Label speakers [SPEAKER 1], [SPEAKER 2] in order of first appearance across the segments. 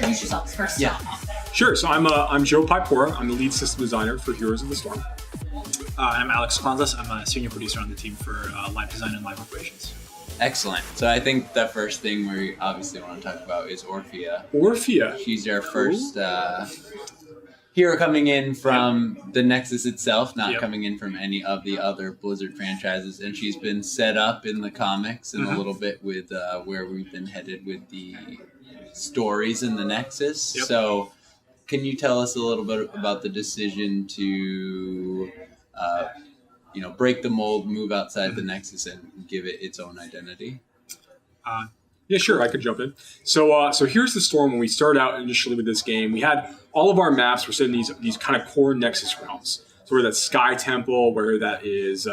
[SPEAKER 1] introduce yourselves first.
[SPEAKER 2] Yeah.
[SPEAKER 3] Sure. So I'm Joe Piepiora. I'm the lead system designer for Heroes of the Storm.
[SPEAKER 4] I'm Alex Klontzas. I'm a senior producer on the team for live design and live operations.
[SPEAKER 2] Excellent. So I think the first thing we obviously want to talk about is Orphea.
[SPEAKER 3] Orphea.
[SPEAKER 2] She's our first hero coming in from the Nexus itself, not coming in from any of the other Blizzard franchises. And she's been set up in the comics and a little bit with where we've been headed with the stories in the Nexus.
[SPEAKER 4] Yep.
[SPEAKER 2] So can you tell us a little bit about the decision to break the mold, move outside the Nexus, and give it its own identity?
[SPEAKER 3] Yeah, sure, I could jump in. So here's the Storm. When we started out initially with this game, we had all of our maps were set in these kind of core Nexus realms. So where that's Sky Temple, where that is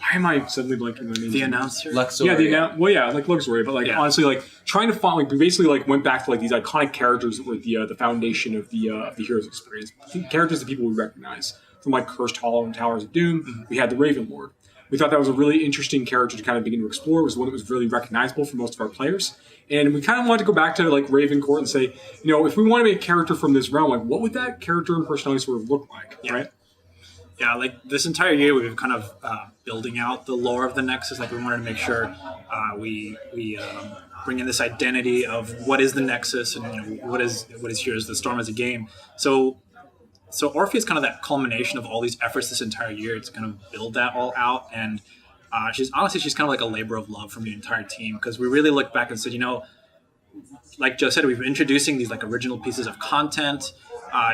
[SPEAKER 3] why am I suddenly blanking on the name?
[SPEAKER 4] The announcer?
[SPEAKER 2] Luxoria.
[SPEAKER 3] Like Luxoria, but honestly, like trying to find, we basically went back to these iconic characters that were the foundation of the Heroes experience. Characters that people would recognize from Cursed Hollow and Towers of Doom. We had the Raven Lord. We thought that was a really interesting character to kind of begin to explore. It was one that was really recognizable for most of our players. And we kind of wanted to go back to Raven Court and say, if we want to make a character from this realm, what would that character and personality sort of look like, right?
[SPEAKER 4] Yeah, this entire year we've been kind of building out the lore of the Nexus. We wanted to make sure we bring in this identity of what is the Nexus and what is Heroes of the Storm as a game. So Orphea is kind of that culmination of all these efforts this entire year to kind of build that all out. And she's kind of like a labor of love from the entire team, because we really looked back and said, like Joe said, we've been introducing these original pieces of content.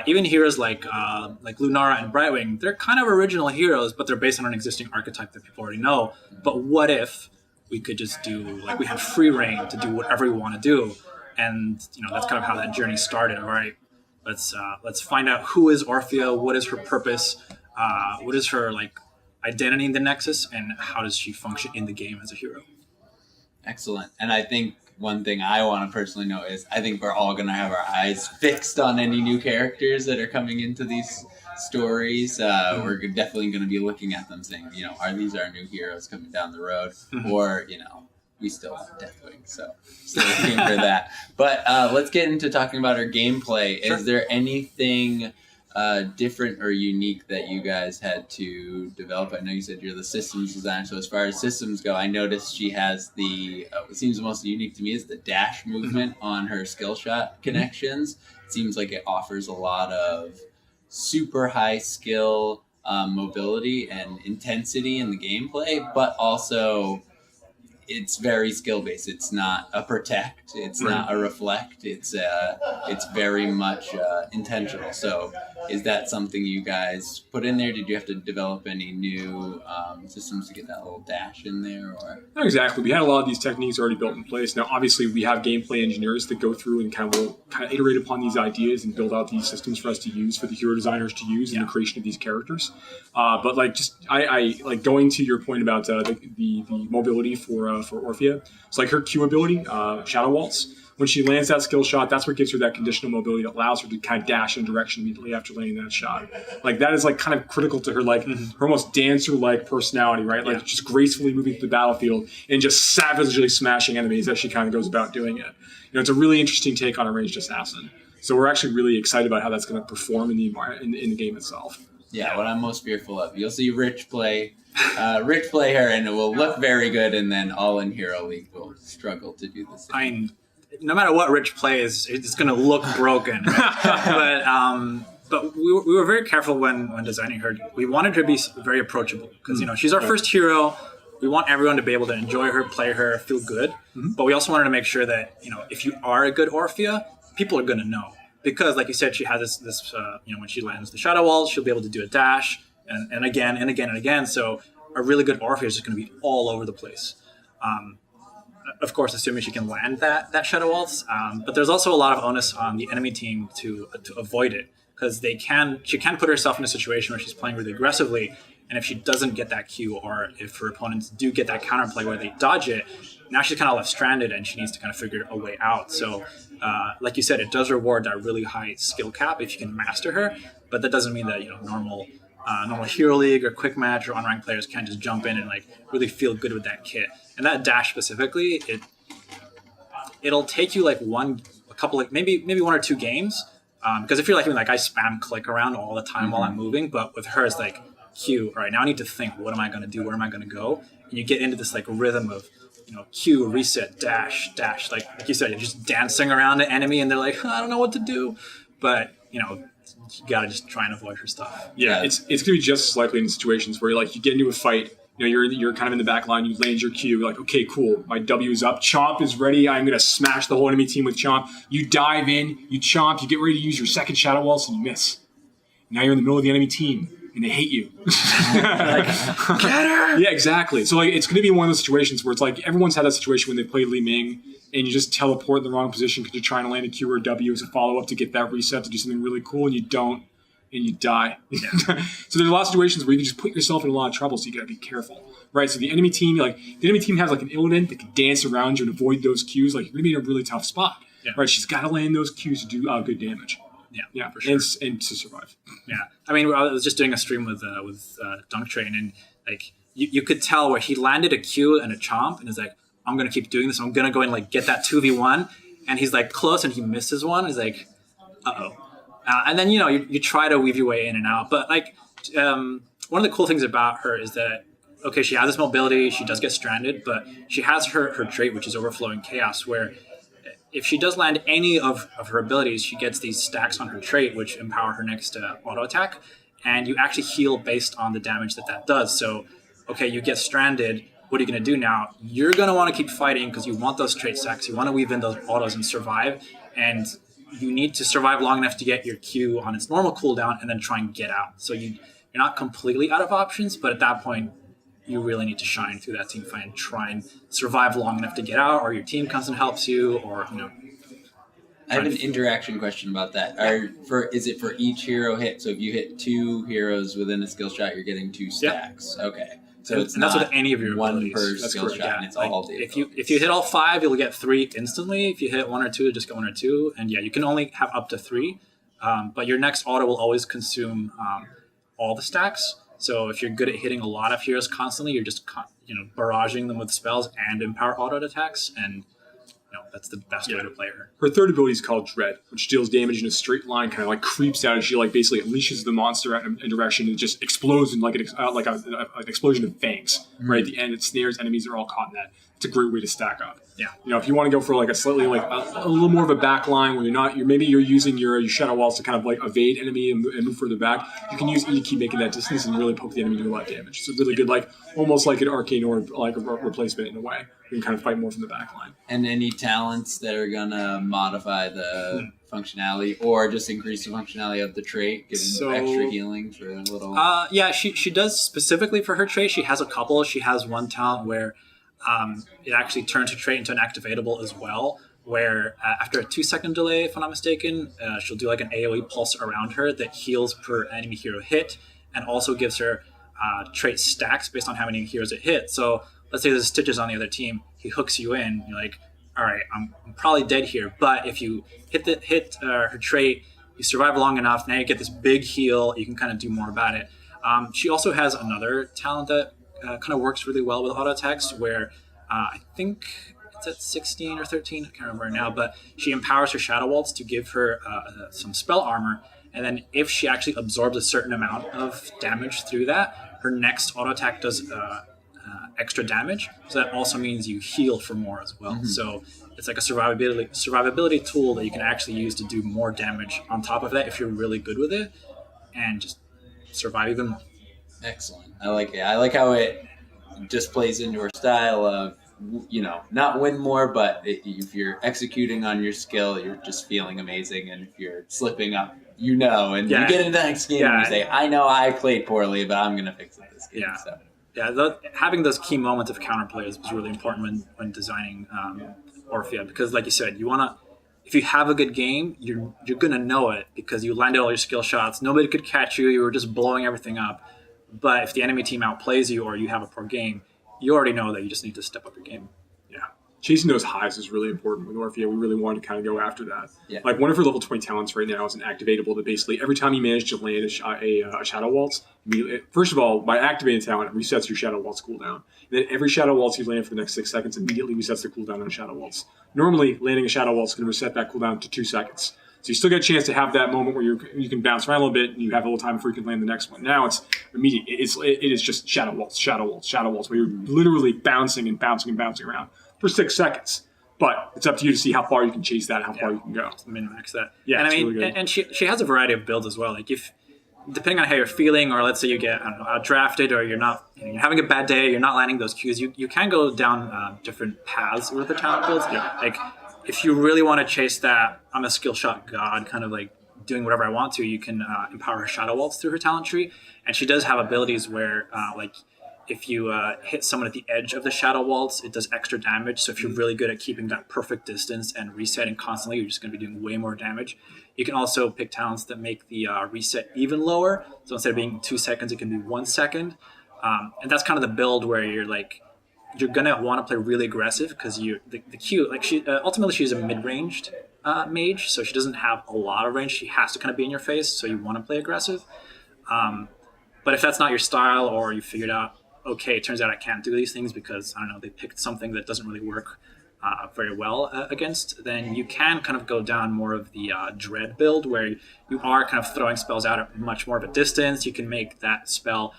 [SPEAKER 4] Even heroes like Lunara and Brightwing, they're kind of original heroes, but they're based on an existing archetype that people already know. But what if we could just do, we had free reign to do whatever we want to do? And, that's kind of how that journey started. All right, let's find out who is Orphea, what is her purpose, what is her, identity in the Nexus, and how does she function in the game as a hero?
[SPEAKER 2] Excellent. And I think one thing I want to personally know is I think we're all going to have our eyes fixed on any new characters that are coming into these stories. We're definitely going to be looking at them saying, are these our new heroes coming down the road? Or, we still have Deathwing, so still looking for that. But let's get into talking about our gameplay.
[SPEAKER 4] Sure.
[SPEAKER 2] Is there anything different or unique that you guys had to develop? I know you said you're the systems designer, so as far as systems go, I noticed she has what seems most unique to me is the dash movement on her skill shot connections. It seems like it offers a lot of super high skill mobility and intensity in the gameplay, but also it's very skill based. It's not a protect. It's not a reflect. It's very much intentional. So, is that something you guys put in there? Did you have to develop any new systems to get that little dash in there? Or
[SPEAKER 3] Not exactly. We had a lot of these techniques already built in place. Now, obviously, we have gameplay engineers that go through and kind of iterate upon these ideas and build out these systems for us to use, for the hero designers to use in the creation of these characters. But I going to your point about the mobility for Orphea. It's her Q ability, Shadow Waltz. When she lands that skill shot, that's what gives her that conditional mobility that allows her to kind of dash in a direction immediately after landing that shot. That is kind of critical to her, her almost dancer-like personality, right? Just gracefully moving through the battlefield and just savagely smashing enemies as she kind of goes about doing it. It's a really interesting take on a ranged assassin. So we're actually really excited about how that's going to perform in the game itself.
[SPEAKER 2] Yeah, what I'm most fearful of, you'll see Rich play her, and it will look very good, and then all in Hero League will struggle to do the same.
[SPEAKER 4] No matter what Rich plays, it's going to look broken. Right? But we were very careful when designing her. We wanted her to be very approachable because she's our first hero. We want everyone to be able to enjoy her, play her, feel good. But we also wanted to make sure that if you are a good Orphea, people are going to know, because like you said, she has this when she lands the Shadow Walls, she'll be able to do a dash and again and again and again. So a really good Orphea is just going to be all over the place. Of course, assuming she can land that Shadow Waltz. But there's also a lot of onus on the enemy team to avoid it, because she can put herself in a situation where she's playing really aggressively, and if she doesn't get that Q, or if her opponents do get that counterplay where they dodge it, now she's kind of left stranded and she needs to kind of figure a way out. So, like you said, it does reward that really high skill cap if you can master her, but that doesn't mean that normal Hero League or Quick Match or unranked players can't just jump in and really feel good with that kit. And that dash specifically, it'll take you like a couple, like maybe 1 or 2 games. Because if you're like me, like I spam click around all the time while I'm moving, but with her it's like Q. All right, now I need to think. What am I going to do? Where am I going to go? And you get into this like rhythm of, Q, reset, dash. Like you said, you're just dancing around the enemy, and they're like, I don't know what to do. But you gotta just try and avoid her stuff.
[SPEAKER 3] Yeah, it's gonna be just as likely in situations where you get into a fight. You're kind of in the back line. You land your Q. You're like, okay, cool. My W is up. Chomp is ready. I'm gonna smash the whole enemy team with Chomp. You dive in. You chomp. You get ready to use your second Shadow Waltz, and you miss. Now you're in the middle of the enemy team, and they hate you.
[SPEAKER 4] Like, get her!
[SPEAKER 3] Yeah, exactly. So it's gonna be one of those situations where it's like everyone's had that situation when they play Li Ming, and you just teleport in the wrong position because you're trying to land a Q or a W as a follow up to get that reset to do something really cool, and you don't. And you die. Yeah. So there's a lot of situations where you can just put yourself in a lot of trouble, so you gotta be careful. Right? So the enemy team has like an Illidan that can dance around you and avoid those Qs. Like, you're gonna be in a really tough spot. Yeah. Right? She's gotta land those Qs to do good damage.
[SPEAKER 4] Yeah, for sure.
[SPEAKER 3] And to survive.
[SPEAKER 4] Yeah. I mean, I was just doing a stream with Dunk Train, and like you could tell where he landed a Q and a Chomp, and he's like, I'm gonna keep doing this, I'm gonna go and like get that 2v1, and he's like close and he misses one. He's like, uh-oh. And then, you try to weave your way in and out. But, like, one of the cool things about her is that, okay, she has this mobility. She does get stranded. But she has her trait, which is Overflowing Chaos, where if she does land any of her abilities, she gets these stacks on her trait, which empower her next auto attack. And you actually heal based on the damage that does. So, okay, you get stranded. What are you going to do now? You're going to want to keep fighting because you want those trait stacks. You want to weave in those autos and survive. And you need to survive long enough to get your Q on its normal cooldown and then try and get out. So you're not completely out of options, but at that point, you really need to shine through that team fight and try and survive long enough to get out, or your team comes and helps you, or,
[SPEAKER 2] I have an interaction question about that. Is it for each hero hit? So if you hit 2 heroes within a skill shot, you're getting 2 stacks. Yep. Okay. So it's
[SPEAKER 4] that's
[SPEAKER 2] not
[SPEAKER 4] with any of your
[SPEAKER 2] one
[SPEAKER 4] abilities.
[SPEAKER 2] per
[SPEAKER 4] That's
[SPEAKER 2] skill
[SPEAKER 4] correct.
[SPEAKER 2] shot,
[SPEAKER 4] Yeah.
[SPEAKER 2] and it's
[SPEAKER 4] Like,
[SPEAKER 2] all the
[SPEAKER 4] if you hit all 5, you'll get 3 instantly. If you hit 1 or 2, just get 1 or 2. And you can only have up to 3. But your next auto will always consume all the stacks. So if you're good at hitting a lot of heroes constantly, you're just barraging them with spells and empower auto attacks, and that's the best way to play her.
[SPEAKER 3] Her third ability is called Dread, which deals damage in a straight line, kind of like creeps out, and she like basically unleashes the monster in a direction and just explodes in like an explosion of fangs. Right at the end, it snares enemies that are all caught in that. It's a great way to stack up.
[SPEAKER 4] Yeah.
[SPEAKER 3] If you want to go for like a slightly like a little more of a back line where you're using your shadow walls to kind of like evade enemy and move further back, you can use E to keep making that distance and really poke the enemy, do a lot of damage. It's a really good, like almost like an arcane orb, like a replacement in a way. You can kind of fight more from the back line.
[SPEAKER 2] And any talents that are gonna modify the functionality or just increase the functionality of the trait, giving extra healing for a little.
[SPEAKER 4] She does specifically for her trait. She has a couple. She has one talent where it actually turns her trait into an activatable as well, where after a 2-second delay, if I'm not mistaken, she'll do like an AoE pulse around her that heals per enemy hero hit, and also gives her trait stacks based on how many heroes it hit. So let's say there's Stitches on the other team, he hooks you in, you're like, all right, I'm probably dead here, but if you hit her trait, you survive long enough, now you get this big heal, you can kind of do more about it. She also has another talent that kind of works really well with auto attacks, where I think it's at 16 or 13, I can't remember now, but she empowers her Shadow Waltz to give her some spell armor, and then if she actually absorbs a certain amount of damage through that, her next auto attack does extra damage, so that also means you heal for more as well. Mm-hmm. So it's like a survivability tool that you can actually use to do more damage on top of that if you're really good with it, and just survive even more.
[SPEAKER 2] Excellent. I like it. I like how it just plays into her style of, not win more, but if you're executing on your skill, you're just feeling amazing, and if you're slipping up, and you get into the next game and you say, I know I played poorly, but I'm going to fix it this game.
[SPEAKER 4] Yeah.
[SPEAKER 2] So.
[SPEAKER 4] Yeah, having those key moments of counterplay is really important when designing Orphea, because like you said, if you have a good game, you're gonna know it because you landed all your skill shots. Nobody could catch you. You were just blowing everything up. But if the enemy team outplays you or you have a poor game, you already know that you just need to step up your game.
[SPEAKER 3] Yeah. chasing those highs is really important with Orphea. We really wanted to kind of go after that.
[SPEAKER 2] Yeah.
[SPEAKER 3] Like one of her level 20 talents right now is an activatable that basically every time you manage to land a Shadow Waltz, first of all, by activating talent, it resets your Shadow Waltz cooldown. And then every Shadow Waltz you land for the next 6 seconds immediately resets the cooldown on a Shadow Waltz. Normally, landing a Shadow Waltz is going to reset that cooldown to 2 seconds. So you still get a chance to have that moment where you can bounce around a little bit and you have a little time before you can land the next one. Now it's immediate. It is just Shadow Waltz, Shadow Waltz, Shadow Waltz, where you're literally bouncing and bouncing and bouncing around for 6 seconds. But it's up to you to see how far you can chase that, how far you can go.
[SPEAKER 4] Min-max that.
[SPEAKER 3] Yeah,
[SPEAKER 4] and I mean,
[SPEAKER 3] really good.
[SPEAKER 4] and she has a variety of builds as well. Like if, depending on how you're feeling, or let's say you get drafted, or you're not, you're having a bad day, you're not landing those Qs, you can go down different paths with the talent builds.
[SPEAKER 3] Yeah.
[SPEAKER 4] Like if you really want to chase that, I'm a skill shot god, kind of like doing whatever I want to, you can empower her Shadow Waltz through her talent tree, and she does have abilities where like if you hit someone at the edge of the Shadow Waltz, it does extra damage. So if you're really good at keeping that perfect distance and resetting constantly, you're just going to be doing way more damage. You can also pick talents that make the reset even lower. So instead of being 2 seconds, it can be 1 second. And that's kind of the build where you're like, you're going to want to play really aggressive because the Q, like ultimately she's a mid-ranged mage, so she doesn't have a lot of range. She has to kind of be in your face, so you want to play aggressive. But if that's not your style, or you figured out, okay, it turns out I can't do these things because, I don't know, they picked something that doesn't really work very well against, then you can kind of go down more of the Dread build, where you are kind of throwing spells out at much more of a distance. You can make that spell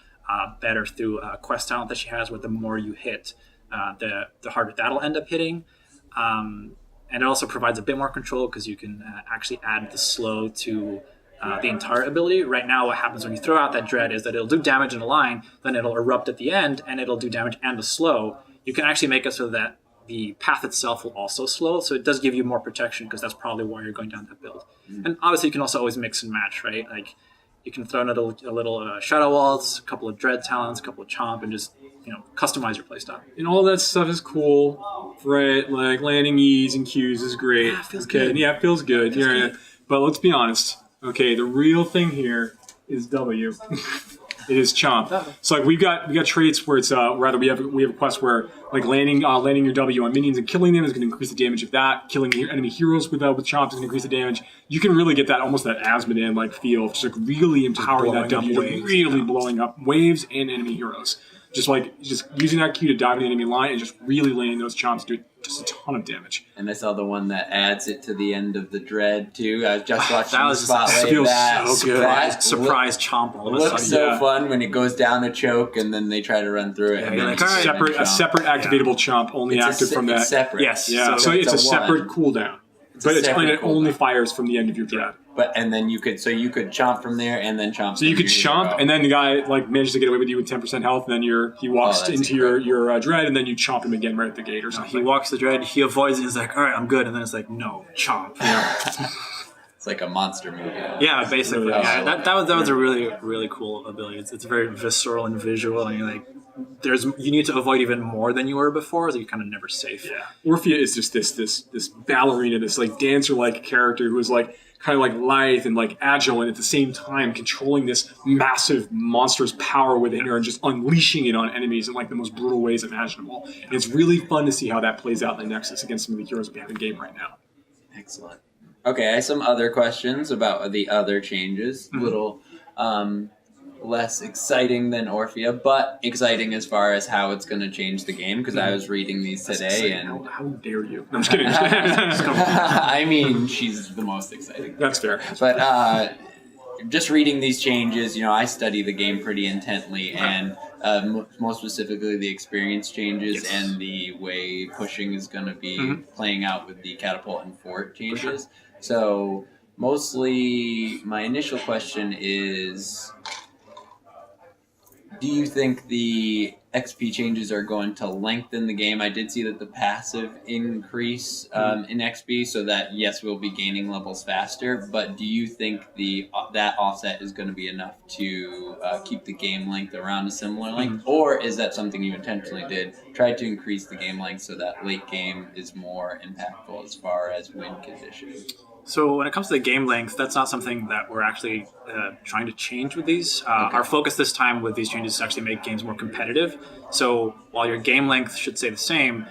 [SPEAKER 4] better through a quest talent that she has, where the more you hit, the harder that'll end up hitting. And it also provides a bit more control because you can actually add the slow to the entire ability. Right now, what happens when you throw out that Dread is that it'll do damage in a line, then it'll erupt at the end, and it'll do damage and the slow. You can actually make it so that the path itself will also slow, so it does give you more protection because that's probably why you're going down that build. And obviously, you can also always mix and match, right? Like you can throw in a little Shadow Waltz, a couple of Dread talents, a couple of Chomp, and just customize your playstyle.
[SPEAKER 3] And all that stuff is cool, right? Like landing E's and Q's is great.
[SPEAKER 4] Yeah, it feels good.
[SPEAKER 3] Yeah, it feels good. Yeah. But let's be honest. Okay, the real thing here is W. It is Chomp. So like we got traits where it's rather we have a quest where like landing your W on minions and killing them is going to increase the damage of that. Killing your enemy heroes with Chomp is going to increase the damage. You can really get that almost that Asmodan like feel, just like really empowering that W, really blowing up waves and enemy heroes. Just using that Q to dive in the enemy line and just really landing those Chomps do just a ton of damage.
[SPEAKER 2] And I saw the one that adds it to the end of the Dread too. I was just watching
[SPEAKER 4] That
[SPEAKER 2] the
[SPEAKER 4] was
[SPEAKER 2] spotlight.
[SPEAKER 3] feels
[SPEAKER 2] That
[SPEAKER 3] so good.
[SPEAKER 2] that
[SPEAKER 4] Surprise Chomp all of a
[SPEAKER 2] looks
[SPEAKER 4] sudden.
[SPEAKER 2] so fun when it goes down a choke and then they try to run through it.
[SPEAKER 4] Yeah,
[SPEAKER 2] and
[SPEAKER 4] you're
[SPEAKER 2] then
[SPEAKER 4] like,
[SPEAKER 2] it's
[SPEAKER 4] all right.
[SPEAKER 3] A separate activatable Chomp only active from that.
[SPEAKER 2] It's separate.
[SPEAKER 4] Yes.
[SPEAKER 3] Yeah, so it's a separate
[SPEAKER 2] one.
[SPEAKER 3] cooldown.
[SPEAKER 2] It's a
[SPEAKER 3] But
[SPEAKER 2] separate
[SPEAKER 3] it only
[SPEAKER 2] cooldown.
[SPEAKER 3] fires from the end of your Dread.
[SPEAKER 2] And then you could Chomp from there and then Chomp.
[SPEAKER 3] So you
[SPEAKER 2] from
[SPEAKER 3] could
[SPEAKER 2] your
[SPEAKER 3] Chomp,
[SPEAKER 2] hero.
[SPEAKER 3] and then the guy like manages to get away with you with 10% health, and then he walks
[SPEAKER 2] that's
[SPEAKER 3] into your Dread, and then you Chomp him again right at the gate or something.
[SPEAKER 4] He walks the Dread, he avoids it, and he's like, all right, I'm good. And then it's like, no, Chomp.
[SPEAKER 2] It's like a monster movie.
[SPEAKER 4] Yeah, basically.
[SPEAKER 3] Oh.
[SPEAKER 4] Yeah, that was a really, really cool ability. It's very visceral and visual, and you're like, you need to avoid even more than you were before, so you're kind of never safe.
[SPEAKER 3] Yeah, Orphea is just this ballerina, this like dancer-like character who is like kind of like lithe and like agile, and at the same time controlling this massive monstrous power within her and just unleashing it on enemies in like the most brutal ways imaginable. And it's really fun to see how that plays out in the Nexus against some of the heroes we have in game right now.
[SPEAKER 2] Excellent. Okay, I have some other questions about the other changes.
[SPEAKER 3] Mm-hmm.
[SPEAKER 2] Little less exciting than Orphea, but exciting as far as how it's going to change the game, because I was reading these today, and
[SPEAKER 3] How dare you? No, I'm just kidding.
[SPEAKER 2] I mean, she's the most exciting.
[SPEAKER 3] That's fair.
[SPEAKER 2] But just reading these changes, I study the game pretty intently, and most specifically the experience changes and the way pushing is going to be playing out with the catapult and fort changes. So mostly my initial question is, do you think the XP changes are going to lengthen the game? I did see that the passive increase in XP, so that, yes, we'll be gaining levels faster, but do you think that offset is going to be enough to keep the game length around a similar length? Or is that something you intentionally did, try to increase the game length so that late game is more impactful as far as win conditions?
[SPEAKER 4] So when it comes to the game length, that's not something that we're actually trying to change with these. Our focus this time with these changes is to actually make games more competitive. So while your game length should stay the same,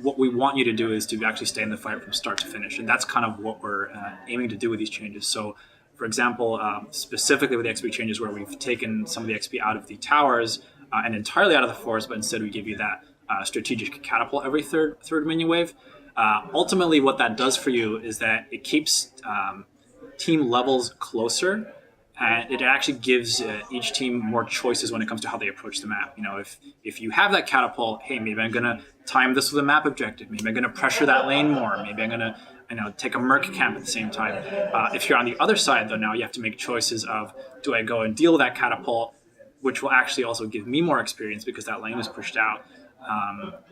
[SPEAKER 4] what we want you to do is to actually stay in the fight from start to finish, and that's kind of what we're aiming to do with these changes. So, for example, specifically with the XP changes, where we've taken some of the XP out of the towers and entirely out of the forest, but instead we give you that strategic catapult every third minion wave. Ultimately, what that does for you is that it keeps team levels closer. And it actually gives each team more choices when it comes to how they approach the map. You know, if you have that catapult, hey, maybe I'm going to time this with a map objective. Maybe I'm going to pressure that lane more. Maybe I'm going to, take a merc camp at the same time. If you're on the other side, though, now you have to make choices of, do I go and deal with that catapult, which will actually also give me more experience because that lane is pushed out.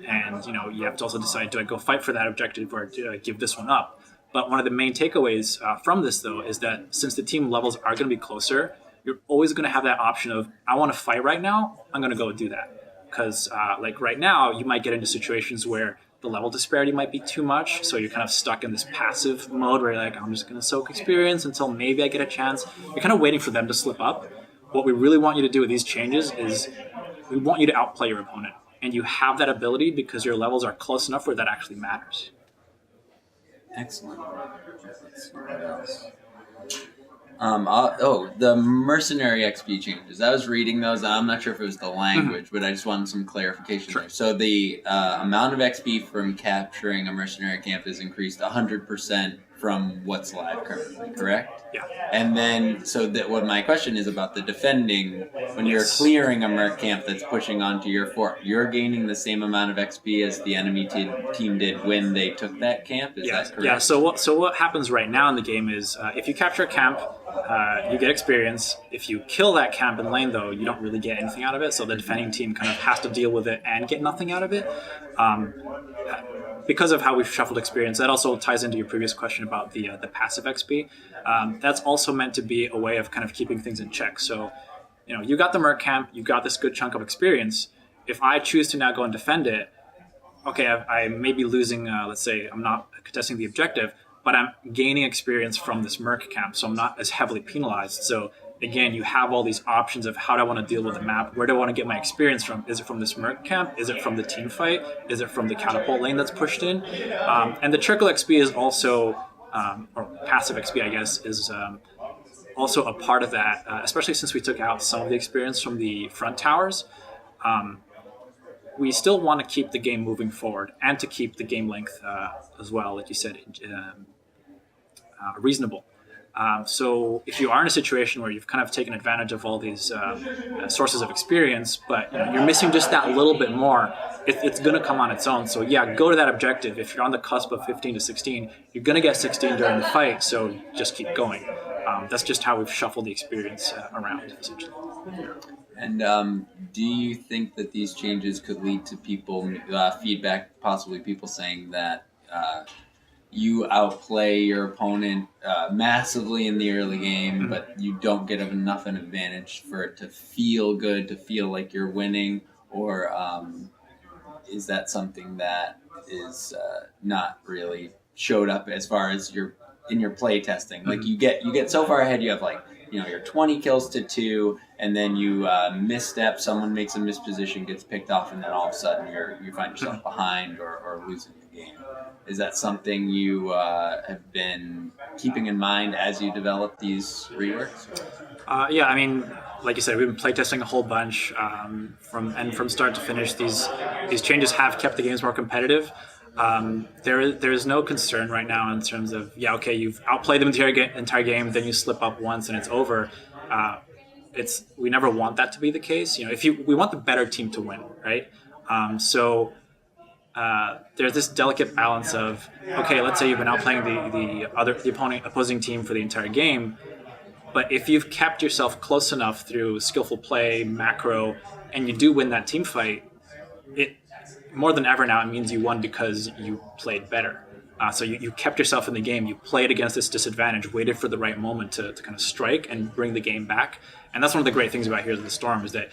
[SPEAKER 4] And you have to also decide, do I go fight for that objective or do I give this one up? But one of the main takeaways from this, though, is that since the team levels are going to be closer, you're always going to have that option of, I want to fight right now, I'm going to go do that. Because right now, you might get into situations where the level disparity might be too much, so you're kind of stuck in this passive mode where you're like, I'm just going to soak experience until maybe I get a chance. You're kind of waiting for them to slip up. What we really want you to do with these changes is we want you to outplay your opponent. And you have that ability because your levels are close enough where that actually matters.
[SPEAKER 2] Excellent. Let's see what else. The mercenary XP changes. I was reading those. I'm not sure if it was the language, but I just wanted some clarification there. So the amount of XP from capturing a mercenary camp is increased 100% from what's live currently, correct?
[SPEAKER 4] Yeah.
[SPEAKER 2] And then, what my question is about the defending, when you're clearing a merc camp that's pushing onto your fort, you're gaining the same amount of XP as the enemy team did when they took that camp? Is that correct?
[SPEAKER 4] Yeah, so what happens right now in the game is if you capture a camp, you get experience. If you kill that camp in lane, though, you don't really get anything out of it, so the defending team kind of has to deal with it and get nothing out of it. Because of how we've shuffled experience, that also ties into your previous question about the passive XP. That's also meant to be a way of kind of keeping things in check. So, you got the merc camp, you got this good chunk of experience. If I choose to now go and defend it, okay, I may be losing, let's say I'm not contesting the objective, but I'm gaining experience from this merc camp, so I'm not as heavily penalized. So again, you have all these options of how do I want to deal with the map? Where do I want to get my experience from? Is it from this merc camp? Is it from the team fight? Is it from the catapult lane that's pushed in? And the trickle XP is also, or passive XP, I guess, is also a part of that, especially since we took out some of the experience from the front towers. We still want to keep the game moving forward and to keep the game length as well, like you said, reasonable. So if you are in a situation where you've kind of taken advantage of all these sources of experience, but you're missing just that little bit more, it's going to come on its own. So yeah, go to that objective. If you're on the cusp of 15 to 16, you're going to get 16 during the fight, so just keep going. That's just how we've shuffled the experience around, essentially.
[SPEAKER 2] And do you think that these changes could lead to people, feedback, possibly people saying that you outplay your opponent massively in the early game, but you don't get enough an advantage for it to feel good, to feel like you're winning? Or is that something that is not really showed up as far as in your play testing? Like you get so far ahead, you have your 20 kills to 2, and then you misstep, someone makes a misposition, gets picked off, and then all of a sudden you find yourself behind or losing the game. Is that something you have been keeping in mind as you develop these reworks?
[SPEAKER 4] Yeah, I mean, like you said, we've been playtesting a whole bunch from start to finish. These changes have kept the games more competitive. There is no concern right now in terms of, you've outplayed them the entire game, then you slip up once and it's over. We never want that to be the case. We want the better team to win, right? There's this delicate balance of, okay, let's say you've been outplaying the opposing team for the entire game, but if you've kept yourself close enough through skillful play, macro, and you do win that team fight, it more than ever now it means you won because you played better. So you kept yourself in the game, you played against this disadvantage, waited for the right moment to kind of strike and bring the game back. And that's one of the great things about Heroes of the Storm is that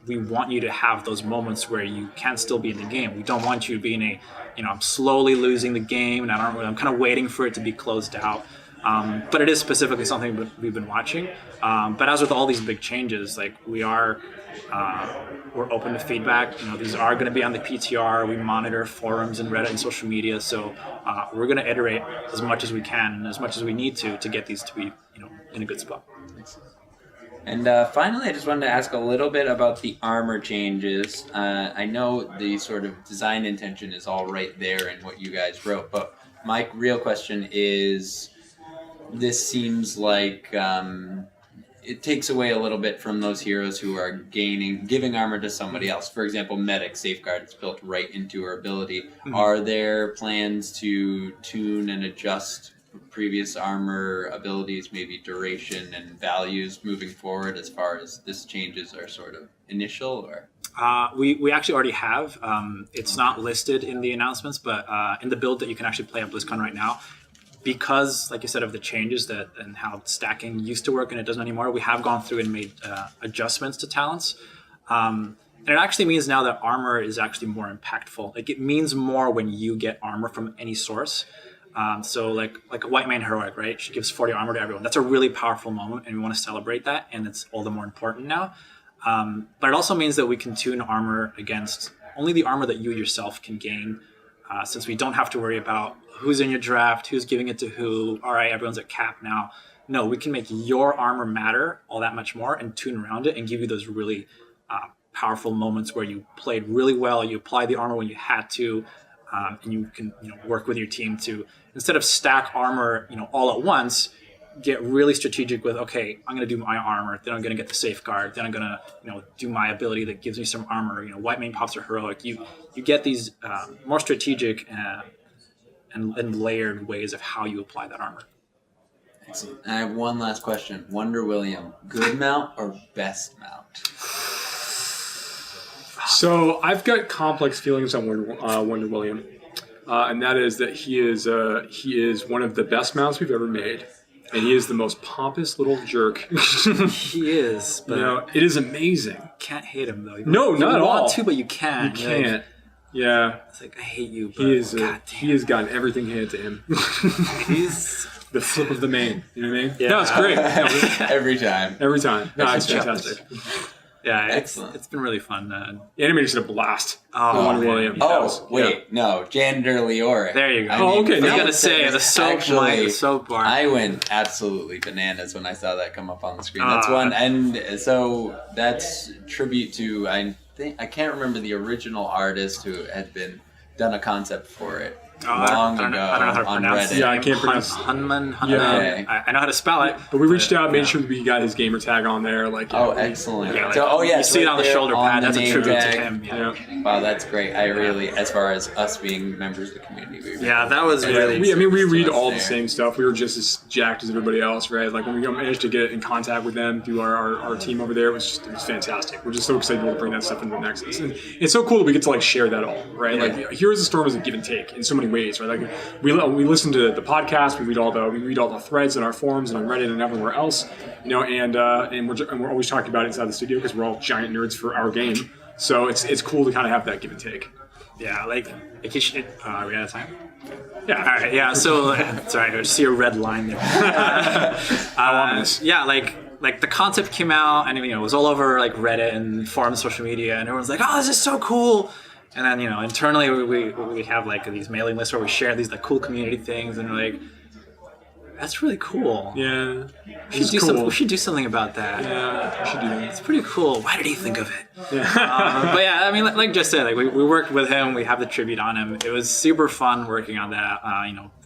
[SPEAKER 4] we want you to have those moments where you can still be in the game. We don't want you to be in I'm slowly losing the game and I'm kind of waiting for it to be closed out. But it is specifically something we've been watching. But as with all these big changes, like we're open to feedback. These are going to be on the PTR. We monitor forums and Reddit and social media. So we're going to iterate as much as we can and as much as we need to get these to be, in a good spot.
[SPEAKER 2] And finally, I just wanted to ask a little bit about the armor changes. I know the sort of design intention is all right there in what you guys wrote, but my real question is, this seems like it takes away a little bit from those heroes who are giving armor to somebody else. For example, Medic Safeguard is built right into her ability. Mm-hmm. Are there plans to tune and adjust previous armor abilities, maybe duration and values moving forward as far as this changes are sort of initial? Or
[SPEAKER 4] we actually already have. It's not listed in the announcements, but in the build that you can actually play at BlizzCon right now, because, like you said, of the changes and how stacking used to work and it doesn't anymore, we have gone through and made adjustments to talents. And it actually means now that armor is actually more impactful. Like, it means more when you get armor from any source. So like a White Mane Heroic, right? She gives 40 armor to everyone. That's a really powerful moment, and we want to celebrate that, and it's all the more important now. But it also means that we can tune armor against only the armor that you yourself can gain, since we don't have to worry about who's in your draft, who's giving it to who. All right, everyone's at cap now. No, we can make your armor matter all that much more and tune around it and give you those really powerful moments where you played really well, you applied the armor when you had to, and you can work with your team to, instead of stack armor all at once, get really strategic with, okay, I'm going to do my armor, then I'm going to get the safeguard, then I'm going to do my ability that gives me some armor. White Mane pops are heroic. You get these more strategic and layered ways of how you apply that armor.
[SPEAKER 2] Excellent. I have one last question. Wonder William, good mount or best mount?
[SPEAKER 3] So I've got complex feelings on Wonder William, and that is that he is one of the best mounts we've ever made, and he is the most pompous little jerk.
[SPEAKER 4] He is, but
[SPEAKER 3] it is amazing.
[SPEAKER 4] Can't hate him though.
[SPEAKER 3] No, not at all.
[SPEAKER 4] You want to, but you can't.
[SPEAKER 3] You can't. Yeah.
[SPEAKER 4] It's like, I hate you. But
[SPEAKER 3] he has gotten everything handed to him.
[SPEAKER 4] He's
[SPEAKER 3] the flip of the mane. You know what I mean?
[SPEAKER 4] Yeah.
[SPEAKER 3] No, it's great.
[SPEAKER 2] Every time.
[SPEAKER 3] Every time. No, it's fantastic.
[SPEAKER 4] Yeah,
[SPEAKER 2] excellent.
[SPEAKER 4] It's been really fun.
[SPEAKER 3] The animators did a blast.
[SPEAKER 4] Wonder
[SPEAKER 3] William.
[SPEAKER 2] No, Janitor Leore.
[SPEAKER 4] There you go.
[SPEAKER 3] Okay.
[SPEAKER 4] I was gonna say the soap bar.
[SPEAKER 2] I went absolutely bananas when I saw that come up on the screen. That's one, and so that's tribute to I can't remember the original artist who had done a concept for it. Long ago
[SPEAKER 4] I don't know how to
[SPEAKER 2] on
[SPEAKER 4] pronounce
[SPEAKER 2] Reddit.
[SPEAKER 4] it.
[SPEAKER 3] Yeah, I can't pronounce it.
[SPEAKER 4] Hunman.
[SPEAKER 2] Yeah.
[SPEAKER 4] I know how to spell it.
[SPEAKER 3] But we reached out, made sure that we got his gamer tag on there.
[SPEAKER 2] Excellent.
[SPEAKER 4] Yeah,
[SPEAKER 2] you
[SPEAKER 4] see it on the shoulder pad. That's a tribute to him.
[SPEAKER 3] Yeah.
[SPEAKER 2] Wow, that's great. I really, as far as us being members of the community,
[SPEAKER 4] that was really.
[SPEAKER 3] We read all the same stuff. We were just as jacked as everybody else, right? Like when we managed to get in contact with them through our team over there, it was fantastic. We're just so excited to bring that stuff into the Nexus. And it's so cool that we get to share that all, right?
[SPEAKER 2] Yeah.
[SPEAKER 3] Like Heroes of the Storm is a give and take in so many ways, right? Like we listen to the podcast, we read all the threads in our forums and on Reddit and everywhere else, and we're always talking about it inside the studio because we're all giant nerds for our game. So it's cool to kind of have that give and take.
[SPEAKER 4] Yeah, like you should. Are we out of time?
[SPEAKER 3] Yeah.
[SPEAKER 4] All right. Yeah. So sorry, I see a red line there. Yeah, like the concept came out and it was all over Reddit and forums, social media, and everyone's like, "Oh, this is so cool." And then internally we have these mailing lists where we share these cool community things, and we're like, that's really cool.
[SPEAKER 3] Yeah,
[SPEAKER 4] we should do something about that.
[SPEAKER 3] Yeah, we should do that.
[SPEAKER 4] It's pretty cool. Why did he think of it?
[SPEAKER 3] Yeah.
[SPEAKER 4] But yeah, I mean, like just said, we worked with him. We have the tribute on him. It was super fun working on that.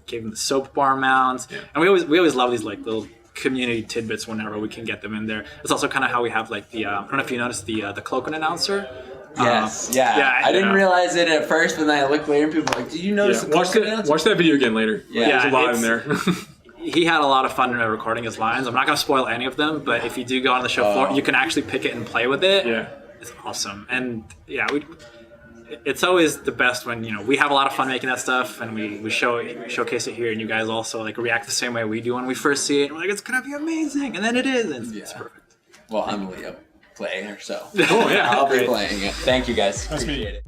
[SPEAKER 4] Gave him the soap bar mounts, and we always love these little community tidbits whenever we can get them in there. It's also kind of how we have the I don't know if you noticed the cloak and announcer.
[SPEAKER 2] Yes, I didn't realize it at first, but then I looked later and people were like, did you notice the
[SPEAKER 3] watch that video again later.
[SPEAKER 2] Yeah,
[SPEAKER 3] there's a lot in there.
[SPEAKER 4] He had a lot of fun recording his lines. I'm not going to spoil any of them, but if you do go on the show floor, you can actually pick it and play with it.
[SPEAKER 3] Yeah.
[SPEAKER 4] It's awesome. And yeah, it's always the best when, we have a lot of fun making that stuff, and we showcase it here, and you guys also react the same way we do when we first see it. We're like, it's going to be amazing. And then it is. And it's perfect.
[SPEAKER 2] Well, I'm a Leo player, so
[SPEAKER 3] oh, yeah.
[SPEAKER 2] I'll be playing it. Thank you guys.
[SPEAKER 3] Nice
[SPEAKER 2] Appreciate it.